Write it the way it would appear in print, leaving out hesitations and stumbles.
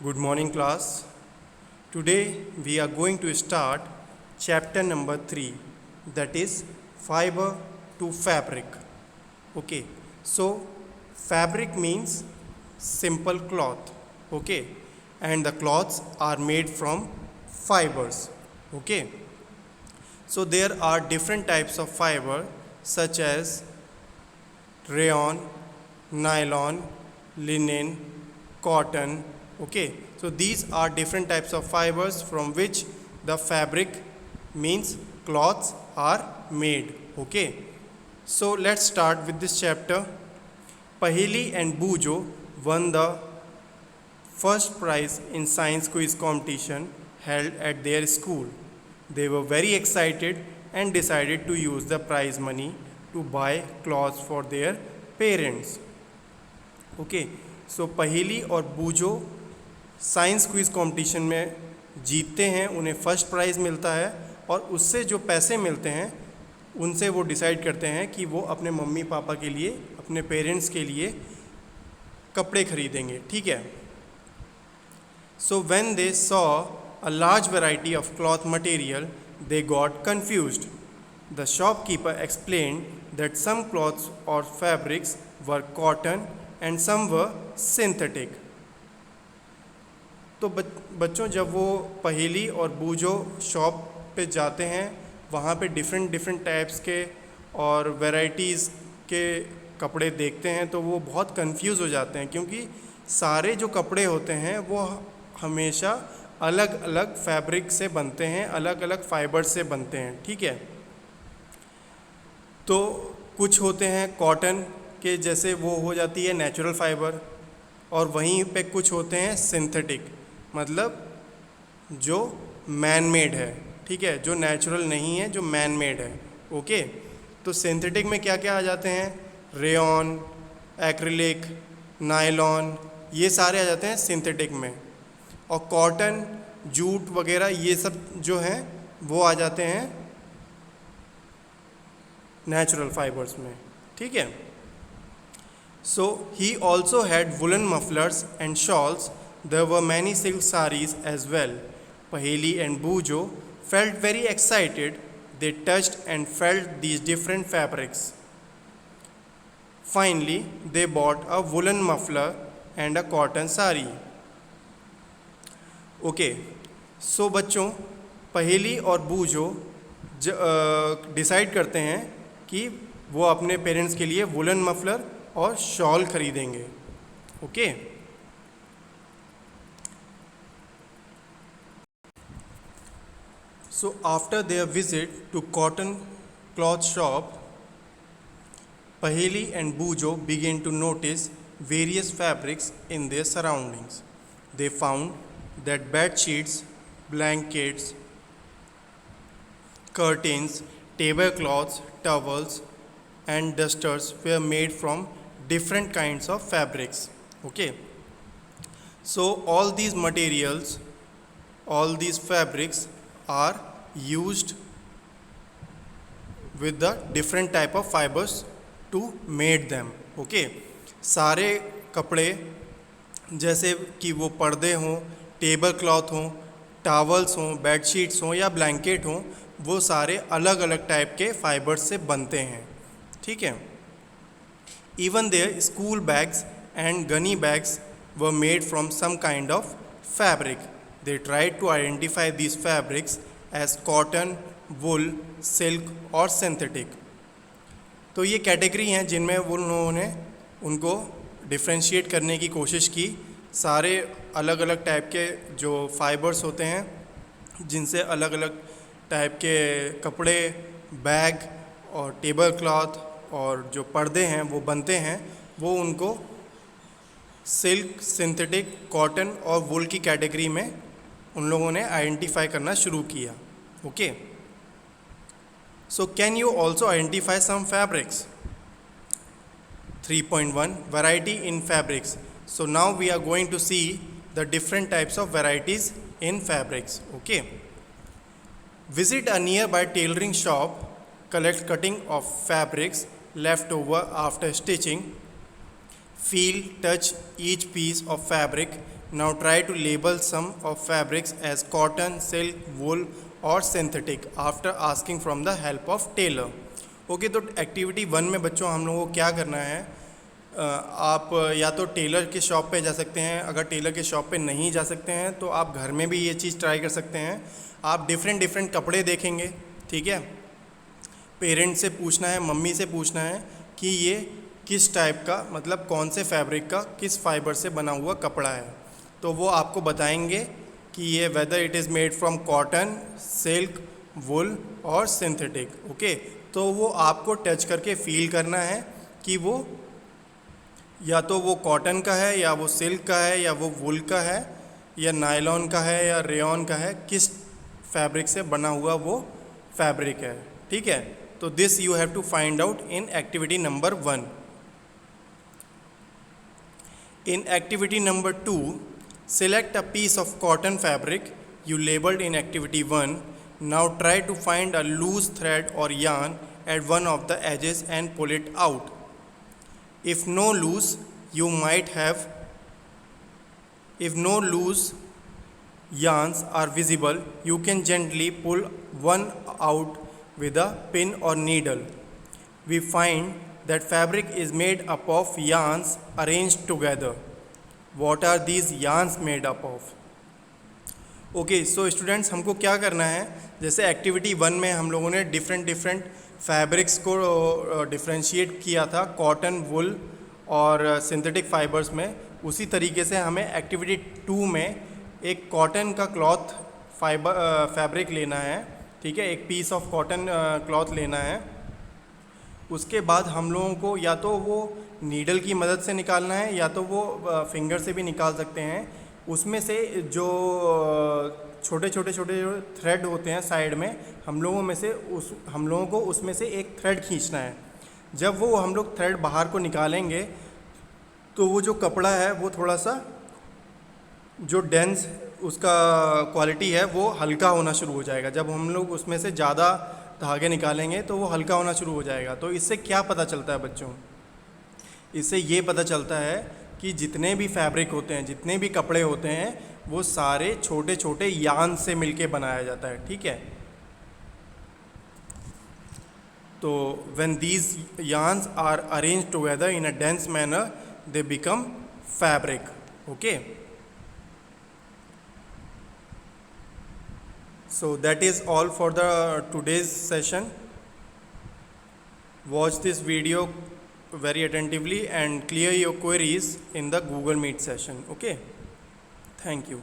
Good morning, class. Today we are going to start chapter number 3, that is fiber to fabric. Okay, so fabric means simple cloth. Okay, and the cloths are made from fibers. Okay, so there are different types of fiber such as rayon, nylon, linen, cotton. Okay, so these are different types of fibers from which the fabric means cloths are made. Okay, so let's start with this chapter. Paheli and Bujo won the first prize in science quiz competition held at their school. They were very excited and decided to use the prize money to buy clothes for their parents. Okay, so Paheli और बूजो science quiz competition में जीतते हैं, उन्हें first prize मिलता है और उससे जो पैसे मिलते हैं उनसे वो डिसाइड करते हैं कि वो अपने मम्मी पापा के लिए, अपने पेरेंट्स के लिए कपड़े खरीदेंगे. ठीक है. So when they saw a large variety of cloth material they got confused. The shopkeeper explained that some cloths or fabrics were cotton and some were synthetic. तो बच्चों जब वो पहेली और बूजो शॉप पे जाते हैं, वहाँ पे डिफरेंट टाइप्स के और वैराइटीज़ के कपड़े देखते हैं तो वो बहुत कंफ्यूज हो जाते हैं, क्योंकि सारे जो कपड़े होते हैं वो हमेशा अलग अलग फैब्रिक से बनते हैं, अलग अलग फाइबर से बनते हैं. ठीक है. तो कुछ होते हैं कॉटन के, जैसे वो हो जाती है नेचुरल फाइबर, और वहीं पे कुछ होते हैं सिंथेटिक, मतलब जो मैन मेड है. ठीक है, जो नेचुरल नहीं है, जो मैन मेड है. ओके, तो सिंथेटिक में क्या क्या आ जाते हैं? रेयॉन, एक्रिलिक, नायलॉन, ये सारे आ जाते हैं सिंथेटिक में. और कॉटन, जूट वगैरह ये सब जो हैं वो आ जाते हैं नेचुरल फाइबर्स में. ठीक है. So he also had woollen mufflers and shawls. There were many silk saris as well. Paheli and Boojo felt very excited. They touched and felt these different fabrics. Finally they bought a woollen muffler and a cotton sari. Okay, so बच्चों पहेली और बूजो decide करते हैं कि वो अपने parents के लिए woollen muffler और शॉल खरीदेंगे. Okay. So after their visit to cotton cloth shop, Paheli and Boojo begin to notice various fabrics in their surroundings. They found that bed sheets, blankets, curtains, tablecloths, towels and dusters were made from different kinds of fabrics. Okay, so all these materials, all these fabrics are used with the different type of fibers to made them. Okay, सारे कपड़े जैसे कि वो पर्दे हों, table cloth हों, towels हों, bedsheets हों या ब्लैंकेट हों, वो सारे अलग अलग टाइप के फाइबर्स से बनते हैं. ठीक है. Even their school bags and gunny bags were made from some kind of fabric. They tried to identify these fabrics as cotton, wool, silk और सिंथेटिक. तो ये कैटेगरी हैं जिनमें उन लोगों ने उनको डिफ्रेंशिएट करने की कोशिश की. सारे अलग अलग टाइप के जो फाइबर्स होते हैं जिनसे अलग अलग टाइप के कपड़े, बैग और टेबल क्लॉथ और जो पर्दे हैं वो बनते हैं, वो उनको सिल्क, सिंथेटिक, कॉटन और वुल की कैटेगरी में उन लोगों ने आइडेंटिफाई करना शुरू किया. Okay. So can you also identify some fabrics? 3.1 Variety in fabrics. So now we are going to see the different types of varieties in fabrics. Okay. Visit a nearby tailoring shop, collect cutting of fabrics left over after stitching, feel, touch each piece of fabric Now try to label some of fabrics as cotton, silk, wool or synthetic after asking from the help of tailor. Okay, तो activity 1 में बच्चों हम लोगों को क्या करना है, आप या तो टेलर के शॉप पे जा सकते हैं, अगर टेलर के शॉप पे नहीं जा सकते हैं तो आप घर में भी ये चीज़ ट्राई कर सकते हैं। आप डिफरेंट कपड़े देखेंगे, ठीक है, पेरेंट्स से पूछना है, मम्मी से पूछना है कि ये किस टाइप का, मतलब कौन से फैब्रिक का, किस फाइबर से बना हुआ कपड़ा है, तो वो आपको बताएंगे कि ये whether it is made from cotton, silk, wool और सिंथेटिक। ओके, तो वो आपको टच करके फील करना है कि वो या तो वो कॉटन का है, या वो सिल्क का है, या वो वुल का है, या नायलॉन का है, या रेयॉन का है, किस फैब्रिक से बना हुआ वो फैब्रिक है, ठीक है। तो this you have to find out in activity number 1। In activity number 2, select a piece of cotton fabric you labeled in activity 1. Now try to find a loose thread or yarn at one of the edges and pull it out. If no loose yarns are visible, you can gently pull one out with a pin or needle. We find that fabric is made up of yarns arranged together. What are these yarns made up of? Okay, so students हमको क्या करना है, जैसे activity 1 में हम लोगों ने different fabrics को डिफ्रेंशिएट किया था कॉटन, वुल और सिंथेटिक फाइबर्स में, उसी तरीके से हमें एक्टिविटी 2 में एक कॉटन का क्लॉथ फैब्रिक लेना है, ठीक है, एक पीस ऑफ कॉटन क्लॉथ लेना है। उसके बाद हम लोगों को या तो वो नीडल की मदद से निकालना है, या तो वो फिंगर से भी निकाल सकते हैं। उसमें से जो छोटे छोटे थ्रेड होते हैं साइड में, हम लोगों को उसमें से एक थ्रेड खींचना है। जब वो हम लोग थ्रेड बाहर को निकालेंगे तो वो जो कपड़ा है वो थोड़ा सा जो डेंस उसका क्वालिटी है वो हल्का होना शुरू हो जाएगा। जब हम लोग उसमें से ज़्यादा धागे निकालेंगे तो वो हल्का होना शुरू हो जाएगा। तो इससे क्या पता चलता है बच्चों, इससे ये पता चलता है कि जितने भी फैब्रिक होते हैं, जितने भी कपड़े होते हैं, वो सारे छोटे छोटे यार्न से मिलके बनाया जाता है, ठीक है। तो when these yarns are arranged together in a dense manner they become fabric. Okay, so that is all for the today's session. Watch this video very attentively and clear your queries in the Google Meet session. Okay, thank you.